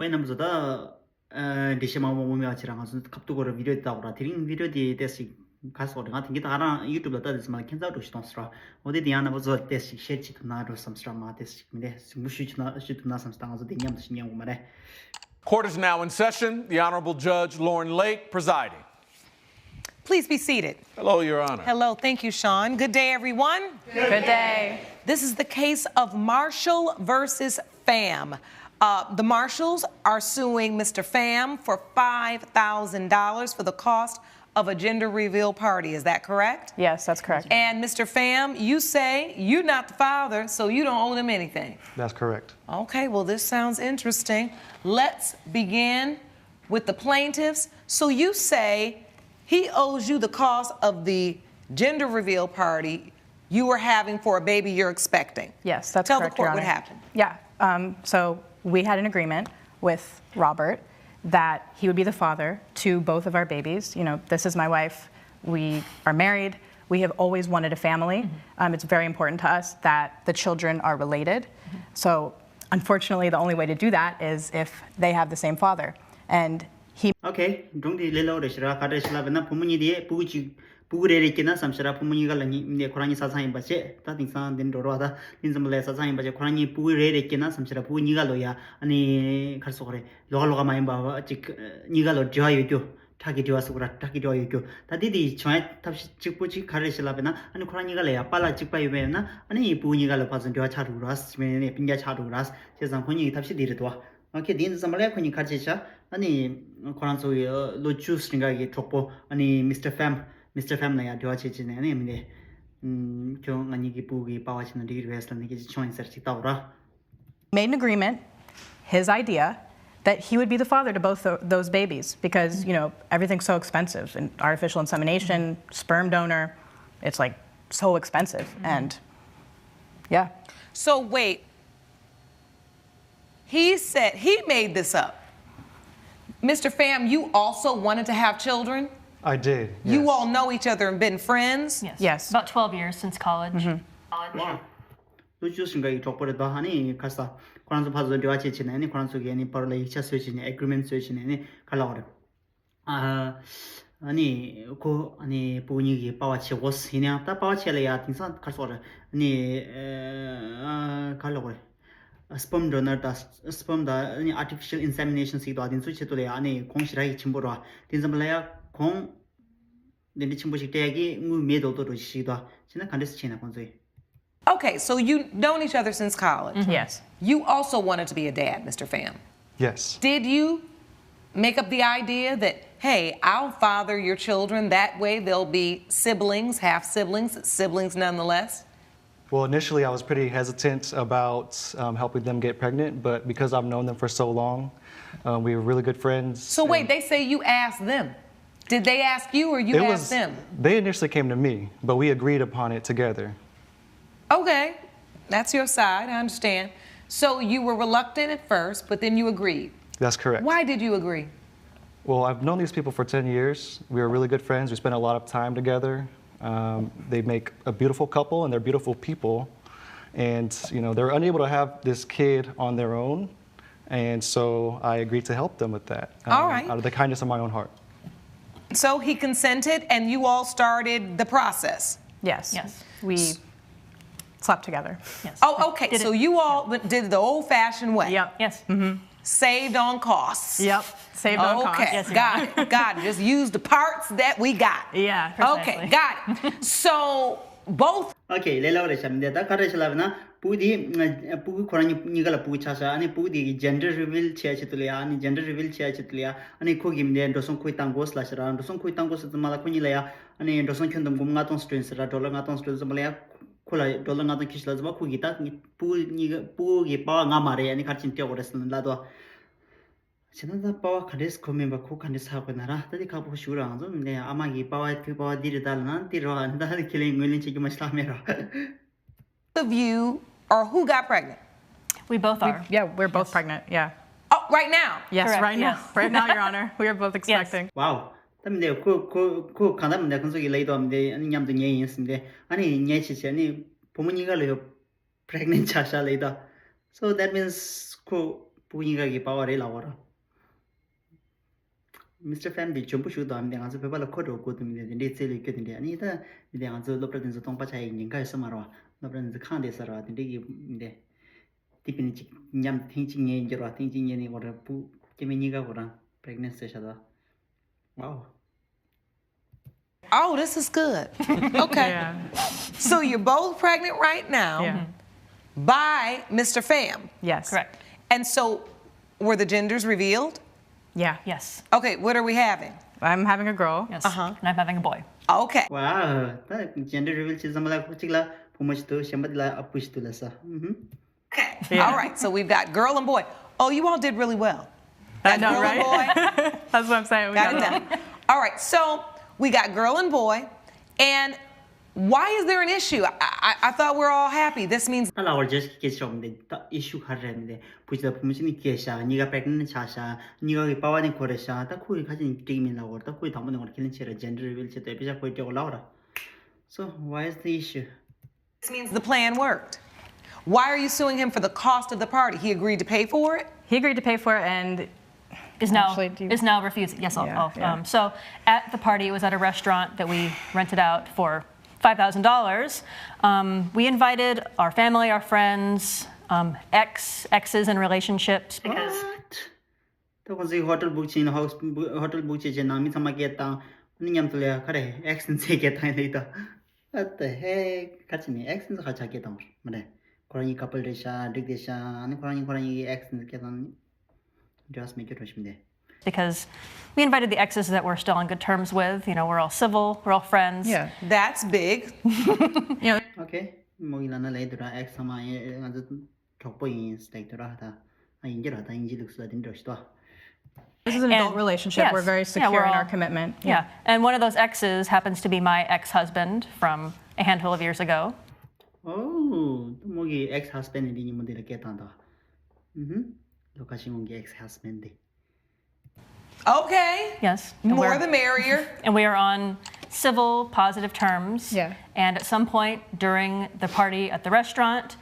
남자다 디시마 몸이 아치랑 가서 갑도거를 비료했다고 드린 비료디 데시 가서 우리 같은 게 다라 유튜브에 따라서 캔자도 시동스라 어디 디아나 버저 데시 셰치도 나도 삼스라 마 데시 근데 무시치나 시도나 삼스당아서 디냠도 신경 말해. Court is now in session. The Honorable Judge Lauren Lake presiding. Please be seated. Hello, Your Honor. Hello, thank you, Sean. Good day, everyone. Good day. This is the case of Marshall versus Pham. The Marshalls are suing Mr. Pham for $5,000 for the cost of a gender reveal party. Is that correct? Yes, that's correct. And Mr. Pham, you say you're not the father, so you don't owe them anything. That's correct. Okay, well, this sounds interesting. Let's begin with the plaintiffs. So you say he owes you the cost of the gender reveal party you were having for a baby you're expecting. Yes, that's Tell correct, the court Your what Honor. happened. Yeah, so we had an agreement with Robert that he would be the father to both of our babies. You know, this is my wife. We are married. We have always wanted a family. It's very important to us that the children are related. So unfortunately, the only way to do that is if they have the same father. And he 오케이. 동디 렐로레시라 카레시라베나 부모니디에 부구레리키나 삼시라 부모니가 네 고라니 사상이 바체 다딩상 덴도로하다 인좀레 사상이 바체 고라니 부구레리키나 삼시라 부니가 로야 아니 갈소그래 로갈로가 많이 봐 직 니가로 좋아요죠 타기 좋아서그라 타기 좋아요죠 다디디 좋아 탑시 직부지 카레시라베나 아니 고라니가 레야 빨라 직바이베나 아니 부니가로 봐서 좋아 차루라스 메네 빈자 차루라스 세상 본이 탑시 디르도와 오케이 딘 좀레 코니 카치샤 아니 고란소이 로추스링가게 톡보 아니 Mr. Pham ya dua cheche ne ne mine jo ngani gi pu gi pawa china di request ne gi join ser chi tawra made an agreement, his idea, that he would be the father to both those babies because, you know, everything's so expensive. And artificial insemination, sperm donor, it's like so expensive. And yeah. So wait, he said he made this up. Mr. Pham, you also wanted to have children? I did. Yes. You all know each other and been friends? Yes. Yes. About 12 years since college. 와 로추스인가 이 톡보도 하니 가서 고란소 파서 dua cheche ne 고란소 게 ni parla icha switch ne agreement switch ne kala ore 아니 고 아니 부니기 pawa che was hinya ta pawa che le ya tinsa kalso ore ni kala ore sperm donor da sperm da 아니 artificial insemination si do din su che to le 아니 공시라이 침보로 dinsamlaya 공 내 친구식 대학이 메도도로 시도 지난 간데스 지나 건조이. Okay, so you've known each other since college. Yes. You also wanted to be a dad, Mr. Pham. Yes. Did you make up the idea that, hey, I'll father your children, that way they'll be siblings, half siblings, siblings nonetheless? Well, initially I was pretty hesitant about helping them get pregnant, but because I've known them for so long, we were really good friends. So wait, they say you asked them. Did they ask you or you asked them? They initially came to me, but we agreed upon it together. Okay, that's your side, I understand. So you were reluctant at first, but then you agreed. That's correct. Why did you agree? Well, I've known these people for 10 years. We were really good friends. We spent a lot of time together. They make a beautiful couple, and they're beautiful people. And, you know, they're unable to have this kid on their own. And so I agreed to help them with that. All right. Out of the kindness of my own heart. So he consented, and you all started the process. Yes. Yes. We slept together. Yes. Oh, okay. So you all did it the old-fashioned way. Yep. Yes. Saved on costs. Yep. Saved on costs. Okay, Yes, got it. Got it. Just use the parts that we got. Yeah. Okay, got it. So both. 오케이 레라오레 샴데다 카레실라브나 부디 부구 고라니 니가라 부구 차사 아니 부디 젠더 리빌 치아치틀이야 아니 젠더 리빌 치아치틀이야 아니 코김데 도송 코이탄 고슬라시라 도송 코이탄 고스 말라 코니라야 아니 도송 켄덤 곰가톤 스트레스라 돌랑가톤 스트레스 말야 콜라 돌랑가톤 키슬라즈바 코기타 부기 바와 나마레 아니 같이 뛰어오랬는 라도 지난다 바와 카레스 코멤바 코 칸데스 하고 나라 다디 가보 쉬우라 좀 네 아마기 바와 그 바와 디르달나 디로한다 킬링 willing to give my slamera of you or who got pregnant? We both are. Yeah, we're both pregnant. Yeah. Oh, right now. Yes, Correct, right now. yes. Right now, Your Honor. We are both expecting. 와우 근데 그 간다면 근속이 레이도 하는데 아니 냠도 녀 있는데 아니 녀치지 아니 부모님가 레요 pregnant 차샤 레이다 so that means 그 부니가 이 바와래 나와라 Mr. Family 전부 쇼도 안 돼가지고 배발로 코드 거든요. 근데 제일 있거든요. 아니다. 근데 아주 로프라든지 동파차이 인가에서 말아. 로프라든지 칸데서라. 근데 이게 근데 디피니 냠 팅칭에 인저라 팅칭에 거라 부 게미니가 거라 pregnancy 샤다. 와우. Oh, this is good. Okay. Yeah. So you're both pregnant right now Yeah. by Mr. Pham. Yes. Correct. And so were the genders revealed? Yeah. Yes. Okay, what are we having? I'm having a girl. Yes. Uh-huh. And I'm having a boy. Okay. 와. 다 젠더 리빌 치자마라 코치라 부모시도 셴바들라 아프시도라서. Okay. Yeah. All right, so we've got girl and boy. Oh, you all did really well. I Got know, girl right? and boy. That's what I'm saying. We Got it got done. All right, so we got girl and boy. And why is there an issue? I thought we're all happy. This means 알아올 제스 계셔는데 다 이슈 하려는데 부지다 부모님이 계셔. 네가 백는 차샤. 네가 이 바와니 거래샤. 다 코이 가진 게임이 나고 다 코이 담는 거 길은 치라 젠더 리빌 치도 에피자 코이 되고 나오라. So why is the issue? this means the plan worked. Why are you suing him for the cost of the party? He agreed to pay for it? He agreed to pay for it, and Is now Actually, do you- is now refusing. Yes, Yeah, yeah. so at the party, it was at a restaurant that we rented out for $5,000. We invited our family, our friends, exes in relationships because 또 건지 호텔 부친 하우스 호텔 부치 제 남이 참아겠다. 니냠들래 그래. 액션 세겠다 이다. 어때? 해 같이니 액션 같이 하겠다. 그래. 그러니 커플들샤 릭데샤 아니 그러니 액션 계단 just make it 조심돼. because we invited the exes that we're still on good terms with. You know, we're all civil, we're all friends. yeah, That's big. you know, 오케이. 뭐 일하나 레이드라 액사마에 아주 덕보인 스테이트라 하다. 아 인지라다 인지득스라 된다시도. this is an adult relationship. yes, We're very yeah, secure we're in our all- commitment. Yeah, and one of those exes happens to be my ex-husband from a handful of years ago. 오, 뭐기 엑스 하스밴드니 뭔데 이렇게 한다. 로카시몬기 엑스 하스밴드. Okay. Yes. and More we're- the merrier. And we are on civil, positive terms. Yeah. And at some point during the party at the restaurant,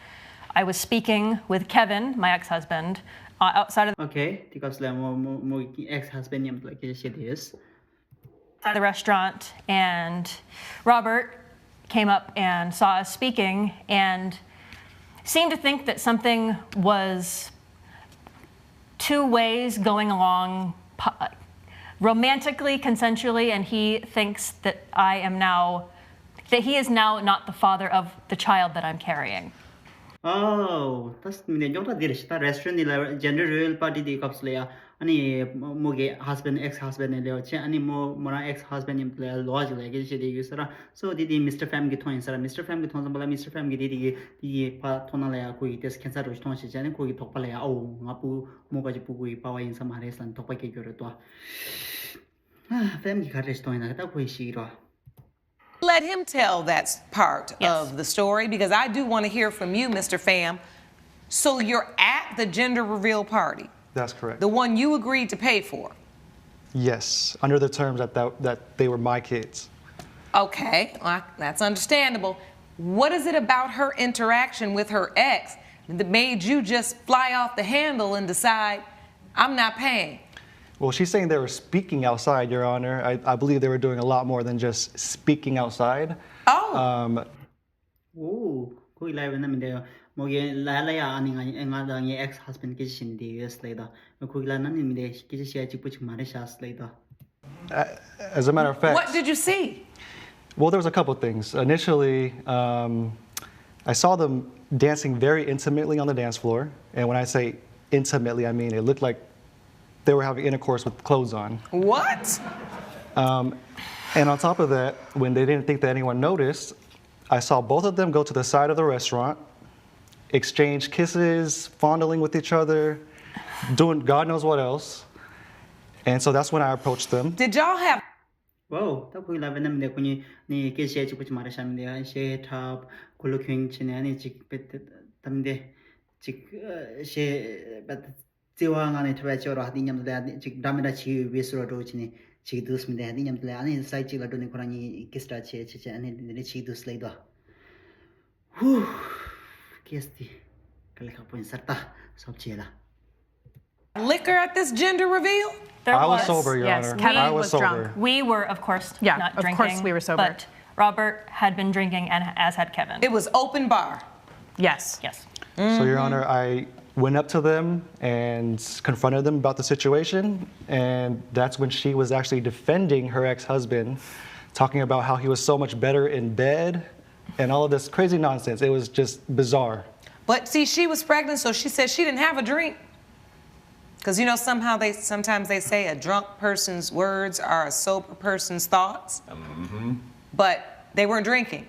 I was speaking with Kevin, my ex-husband, outside of 오케이. 디카스라 뭐 엑스 하스밴드님 like 시디스. the restaurant, and Robert came up and saw us speaking and seemed to think that something was two ways going along romantically, consensually, and he thinks that he is now not the father of the child that I'm carrying. Oh, that's me. Don't dire sta restaurant ni gender real party di kapsleya. Ani moge husband ex husband ni leo che ani mora ex husband ni play lodge lege che de yusara. So didi Mr. Pham gi thon sara Mr. Pham gi thon sambala Mr. Pham gi didi di pa thona la ko gi tes cancer ro thon che jane ko gi thokpa la au ngapu moga ji pugu pa wa in samare san thokpa ke gyore to. Ah, Pham gi kare sto ina ta ko shi ro. Let him tell that part Yes. of the story because I do want to hear from you, Mr. Pham. So you're at the gender reveal party, That's correct. the one you agreed to pay for. Yes, under the terms that they were my kids. Okay, well, that's understandable. What is it about her interaction with her ex that made you just fly off the handle and decide, I'm not paying? Well, she's saying they were speaking outside, Your Honor. I believe they were doing a lot more than just speaking outside. Oh, 오, 거기 라이브 나면데요. 뭐게 라라야 아니가 eng아당의 ex husband 계신데 예스레다. 거기 라나님데 계시야 직부직 말하셨레다. As a matter of fact, what did you see? well, there was a couple things. Initially, I saw them dancing very intimately on the dance floor. And when I say intimately, I mean it looked like they were having intercourse with clothes on. What? And on top of that, when they didn't think that anyone noticed, I saw both of them go to the side of the restaurant, exchange kisses, fondling with each other, doing God knows what else. And so that's when I approached them. Did y'all have 와우, 딱 거기 라이브 나면데 거기 네 계시야 직부직 말하셨는데 셰탑 콜로킹 치네 아니 직 담데 직셰 제왕 안에 들어가죠. 하디냠들 직 담에다 지 위스로도 치네 지 두스민데 하디냠들 안에 사이치가 도네 코라니 키스타체 체체 안에 지 두스레이도. 후. 게스티. kalika po inserta sa obchela Liquor at this gender reveal? There I was sober, Your Yes, Honor. Kevin I was was sober. drunk. We were, of course, Yeah, not of drinking. course we were sober. But Robert had been drinking, and as had Kevin. It was open bar. Yes. Yes. So, Your Honor, I went up to them and confronted them about the situation, and that's when she was actually defending her ex-husband, talking about how he was so much better in bed and all of this crazy nonsense. It was just bizarre. But see, she was pregnant, so she said she didn't have a drink. Because you know, sometimes they say a drunk person's words are a sober person's thoughts. But they weren't drinking.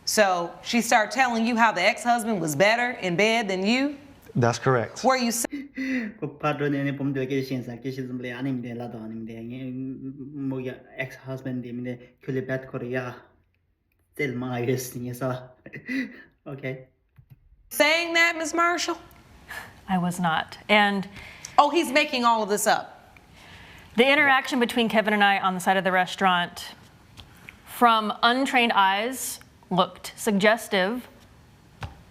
So she started telling you how the ex-husband was better in bed than you. That's correct. Were you 그 파도네 봄도 계신사 계시는데 아닌데 라도 아닌데 뭐야 ex husband인데 귤레 bad korea tel 마이스니서 okay saying that, Ms. Marshall? I was not. And Oh, he's making all of this up. the interaction between Kevin and I on the side of the restaurant, from untrained eyes, looked suggestive.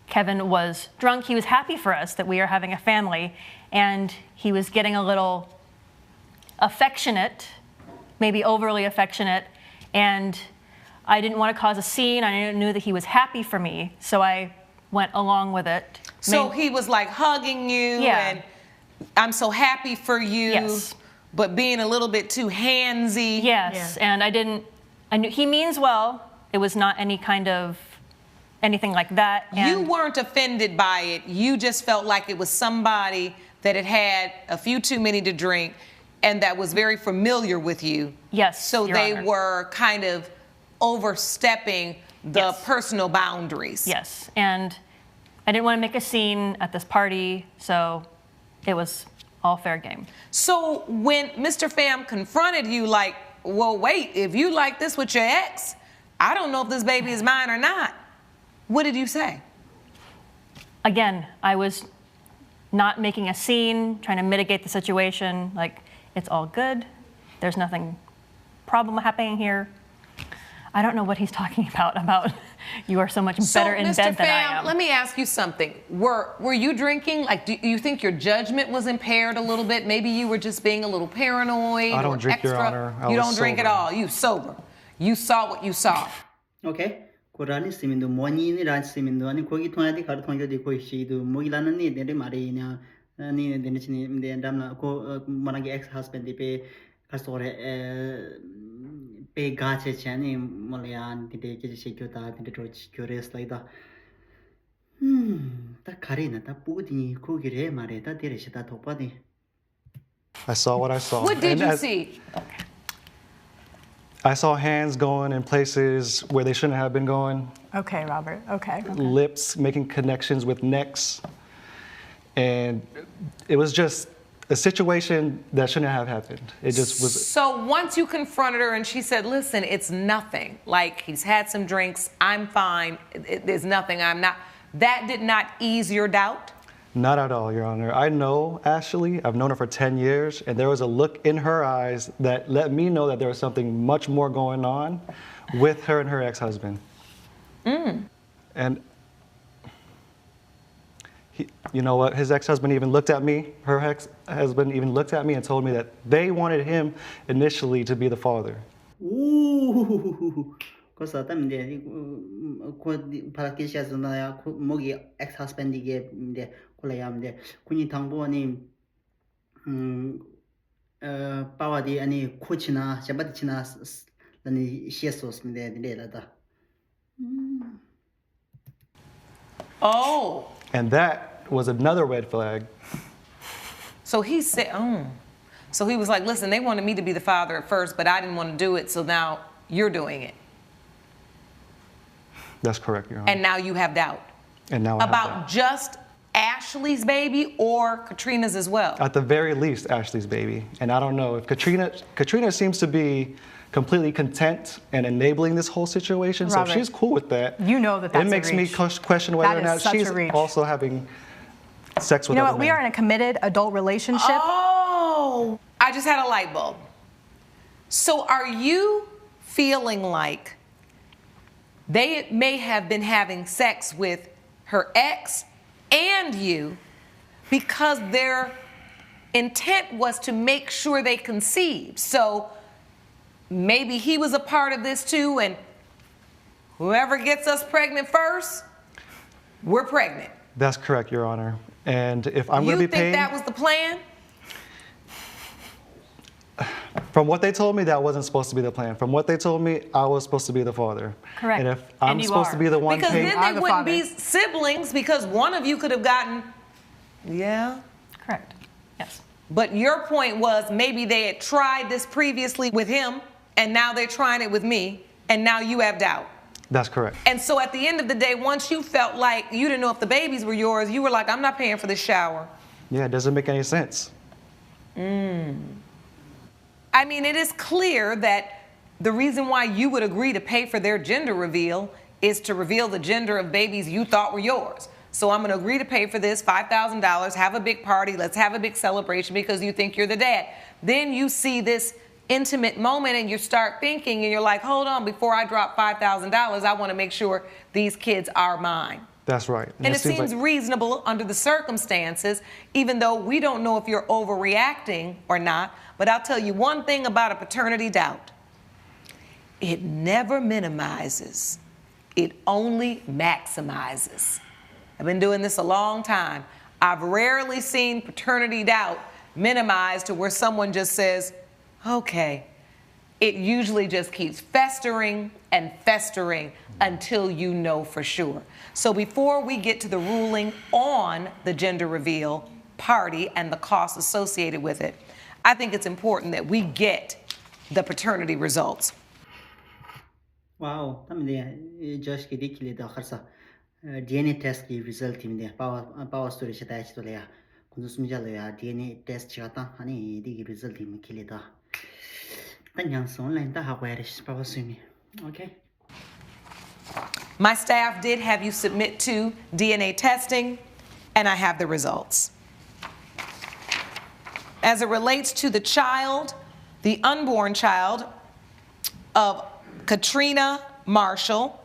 Kevin was drunk. He was happy for us that we are having a family, and he was getting a little affectionate, maybe overly affectionate, and I didn't want to cause a scene. I knew that he was happy for me, so I went along with it. So he was like hugging you Yeah. and I'm so happy for you, Yes. but being a little bit too handsy. Yes, and I knew he means well. It was not any kind of anything like that. You And weren't offended by it. You just felt like it was somebody that had had a few too many to drink and that was very familiar with you. Yes, So Your they Honor. were kind of overstepping the Yes. personal boundaries. Yes, and I didn't want to make a scene at this party, so it was all fair game. So when Mr. Pham confronted you like, well, wait, if you like this with your ex, I don't know if this baby is mine or not. What did you say? Again, I was not making a scene, trying to mitigate the situation. Like, it's all good. There's nothing problem happening here. I don't know what he's talking about you are so much better in Mr. bed than I Pham, am. let me ask you something. Were you drinking? Like, do you think your judgment was impaired a little bit? Maybe you were just being a little paranoid. I don't or drink, extra. Your Honor. I You was don't drink at sober. all. You sober. You saw what you saw. okay 고라니 시민도 뭐니니 란 시민도 아니 거기 통하디 가르 통하디 거기시도 뭐이라는 니 내리 말이냐 아니 내리치니 담나 고 뭐나게 ex husband 디페 가서래 pe gache chani molyan dide ke shekota dide ro curious like da ta karina ta pudi ko gire mare ta dire shita thopadi I saw what I saw. What did And you as- see? I saw hands going in places where they shouldn't have been going, Okay, Robert. Okay. lips making connections with necks, and it was just a situation that shouldn't have happened. It just was. So once you confronted her and she said, listen, it's nothing. Like, he's had some drinks. I'm fine. There's nothing. I'm not. That did not ease your doubt? Not at all, Your Honor. I know Ashley. I've known her for 10 years, and there was a look in her eyes that let me know that there was something much more going on with her and her ex-husband. And you know what? His ex-husband even looked at me. Her ex-husband even looked at me and told me that they wanted him initially to be the father. 오 그래서 때문에 그 파라키샤즈나야 모기 ex husband이게 인데 콜라야인데 군이 당보니 빠와디 아니 코치나 샤바티치나 아니 시에소스인데 내라다 Oh. And that was another red flag. So he said, So he was like, listen, they wanted me to be the father at first, but I didn't want to do it, so now you're doing it. That's correct, Your Honor. And now you have doubt. And now I have About that. just Ashley's baby or Katrina's as well? At the very least, Ashley's baby. And I don't know if Katrina seems to be completely content and enabling this whole situation. So if Robert, she's cool with that. you know that that's it a makes me reach. question whether That or is not such a she's reach. also having sex with You know other what? We men. are in a committed adult relationship. Oh, I just had a light bulb. So are you feeling like they may have been having sex with her ex and you because they're intent was to make sure they conceived. So maybe he was a part of this too, and whoever gets us pregnant first, we're pregnant. That's correct, Your Honor. And if I'm going to You be think paying, that was the plan? from what they told me, that wasn't supposed to be the plan. From what they told me, I was supposed to be the father. Correct. And if I'm And you supposed are. to be the one Because paying, then I'm they the wouldn't be father. siblings, because one of you could have gotten, yeah. Correct. Yes. But your point was maybe they had tried this previously with him, and now they're trying it with me, and now you have doubt. that's correct. And so at the end of the day, once you felt like you didn't know if the babies were yours, you were like, I'm not paying for this shower. Yeah, it doesn't make any sense. I mean, it is clear that the reason why you would agree to pay for their gender reveal is to reveal the gender of babies you thought were yours. So I'm going to agree to pay for this $5,000, have a big party, let's have a big celebration because you think you're the dad. Then you see this intimate moment and you start thinking and you're like, hold on, before I drop $5,000, I want to make sure these kids are mine. That's right. And it seems like, reasonable under the circumstances, even though we don't know if you're overreacting or not. But I'll tell you one thing about a paternity doubt. It never minimizes. It only maximizes. I've been doing this a long time. I've rarely seen paternity doubt minimized to where someone just says, okay. It usually just keeps festering and festering until you know for sure. So before we get to the ruling on the gender reveal party and the costs associated with it, I think it's important that we get the paternity results. Wow, tamde Josh ki dikili da kharsa DNA test ki result timde power storage da chi tole ya kunzu sumja le ya DNA test chata hani di result tim kili da tanyang son line da ha kwarish power sumi. Okay. My staff did have you submit to DNA testing, and I have the results. As it relates to the child, the unborn child of Katrina Marshall,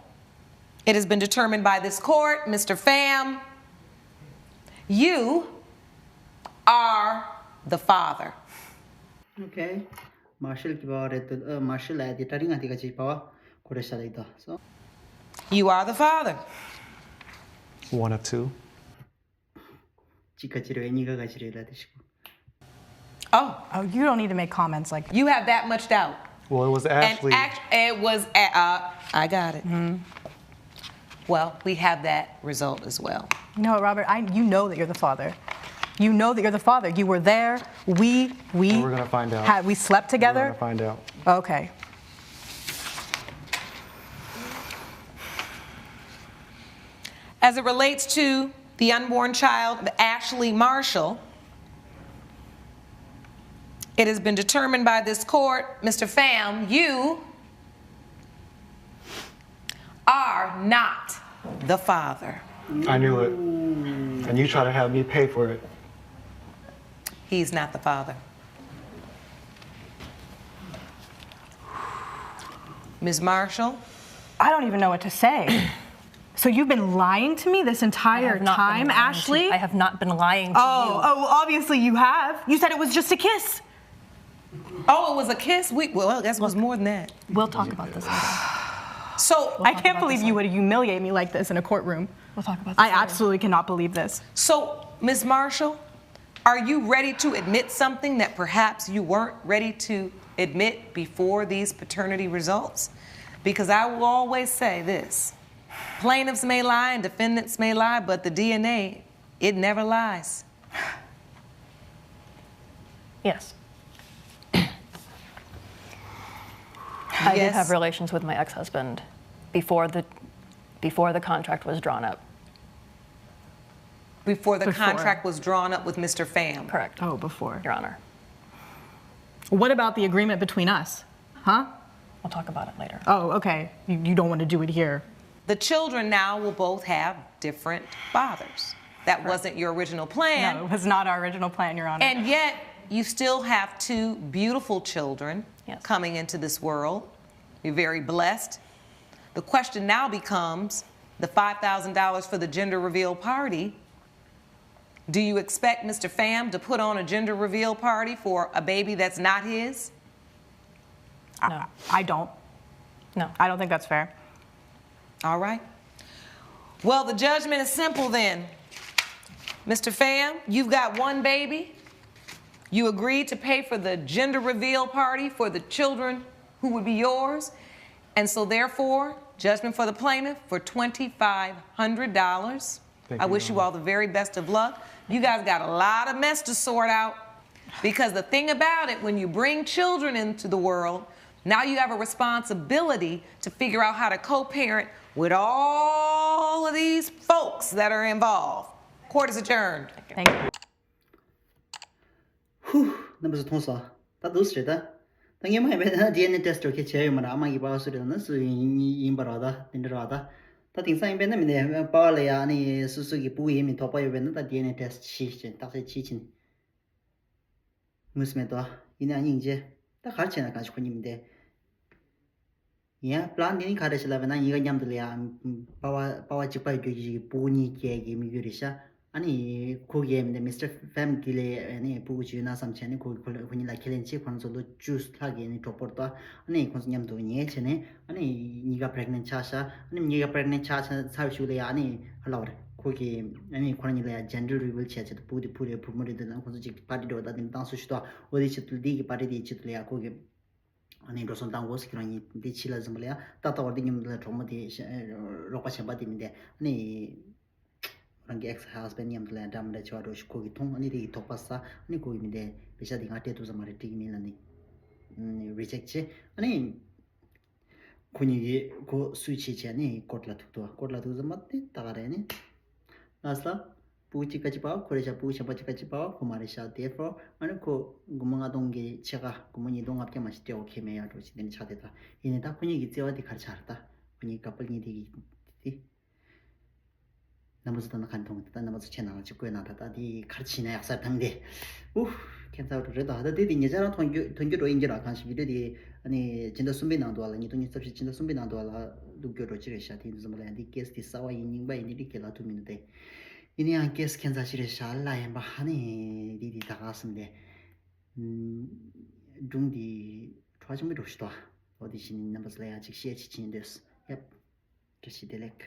it has been determined by this court, Mr. Pham, you are the father. Okay. Marshall ki power to Marshall la di taring ati ka chi power koresha da so You are the father. one of two. chika chiro eni ga chiro la dishko. Oh, You don't need to make comments like that. you have that much doubt. Well, it was Ashley. It was, I got it. Well, we have that result as well. You know what, Robert? You know that you're the father. You know that you're the father. You were there. We're gonna find out. We slept We're together. gonna find out. Okay. As it relates to the unborn child of Ashley Marshall, it has been determined by this court, Mr. Pham, you are not the father. I knew it. And you try to have me pay for it. He's not the father. Ms. Marshall? I don't even know what to say. So you've been lying to me this entire time, Ashley? I have not been lying to you. Oh, obviously you have. You said it was just a kiss. Oh, it was a kiss? Well, I guess it was more than that. We'll talk about this later. So, I can't believe you would humiliate me like this in a courtroom. We'll talk about this I later. absolutely cannot believe this. So, Ms. Marshall, are you ready to admit something that perhaps you weren't ready to admit before these paternity results? Because I will always say this. Plaintiffs may lie and defendants may lie, but the DNA, it never lies. Yes. I did Yes. have relations with my ex-husband before the contract was drawn up. Before the Before. contract was drawn up with Mr. Pham. Correct. Oh, before. Your Honor. What about the agreement between us? Huh? We'll talk about it later. Oh, okay. You don't want to do it here. The children now will both have different fathers. That wasn't your original plan. No, it was not our original plan, Your Honor. And yet, you still have two beautiful children Yes. coming into this world. You're very blessed. The question now becomes the $5,000 for the gender reveal party. Do you expect Mr. Pham to put on a gender reveal party for a baby that's not his? No. I don't. No. I don't think that's fair. All right. Well, the judgment is simple then. Mr. Pham, you've got one baby. You agreed to pay for the gender reveal party for the children who would be yours. And so therefore, judgment for the plaintiff for $2,500. Thank I you, wish Your you all Honor. the very best of luck. You guys got a lot of mess to sort out, because the thing about it, when you bring children into the world, now you have a responsibility to figure out how to co-parent with all of these folks that are involved. Court is adjourned. Thank you.那不是通说，他都是的。当你买呗， DNA test 给钱嘛，那么一把是的，那是你不着的，听着着的。他顶上一边那边的包了呀，你是给补一面淘宝一边那他 DNA test 七千，大概7千。무슨 말도 이나 인제 딱 가르치나 가지고 님인데 야 플랜이 가르치려면 이거 냠들이야 바와 직바이 되지 보니 계기 미규리샤 아니 거기에 미스터 팸길에 아니 보주나 삼천에 거기 라 킬렌치 콘솔로 주스 타게니 토포르다 아니 콘스 냠도 니에체네 아니 니가 프레그넌트 차샤 아니 니가 프레그넌트 차샤 사우슈레 아니 할라오레 거기 아니 코라니라 젠더 리빌 체체도 부디 부모리들 콘스 직 파티도 다든 당수시도 어디 치들디 파티디 치들이야 거기 아니 로선 당고스 그러니 디치라 좀래야 따따워디 님들 좀어디 로파 챵바디인데 아니 랑게 엑스 하스밴드 님들 담데 저도 거기 통 아니 디 토파사 아니 거기인데 비샤디 가테도 좀 말이 튀기면은 리젝트 아니 군이 고 스위치체니 콧라투도 좀 맞대 따가래니 나스라 부치까지 봐 그래서 부치까지 봐 고마리샤 데퍼 아니 고 구멍아 동기 제가 구멍이 동합게 맛이 되어 오케메야 로시된 차대다 이네 다 군이 기재와디 가르쳐 알다 군이 까불니 되기 나머지도 간통 나머지 채널 찍고 나다다 디 가르치네 약사 당대 우 괜찮아도 그래도 하다 되디 이제라 돈교로 인지라 간식이들이 아니 진짜 순비난도 알아 니 돈이 섭시 진짜 순비난도 알아 누교로 지레샤 디 좀 말해 디 게스트 싸와 인닝바 인디 게라 두민데 이니 안 게스 캔사시레 샬라에 뭐 하니 디디 다 갔는데 중디 좋아지면 좋시다 어디신 넘버스래 아직 시에 지치는 데스 얍 게시 델렉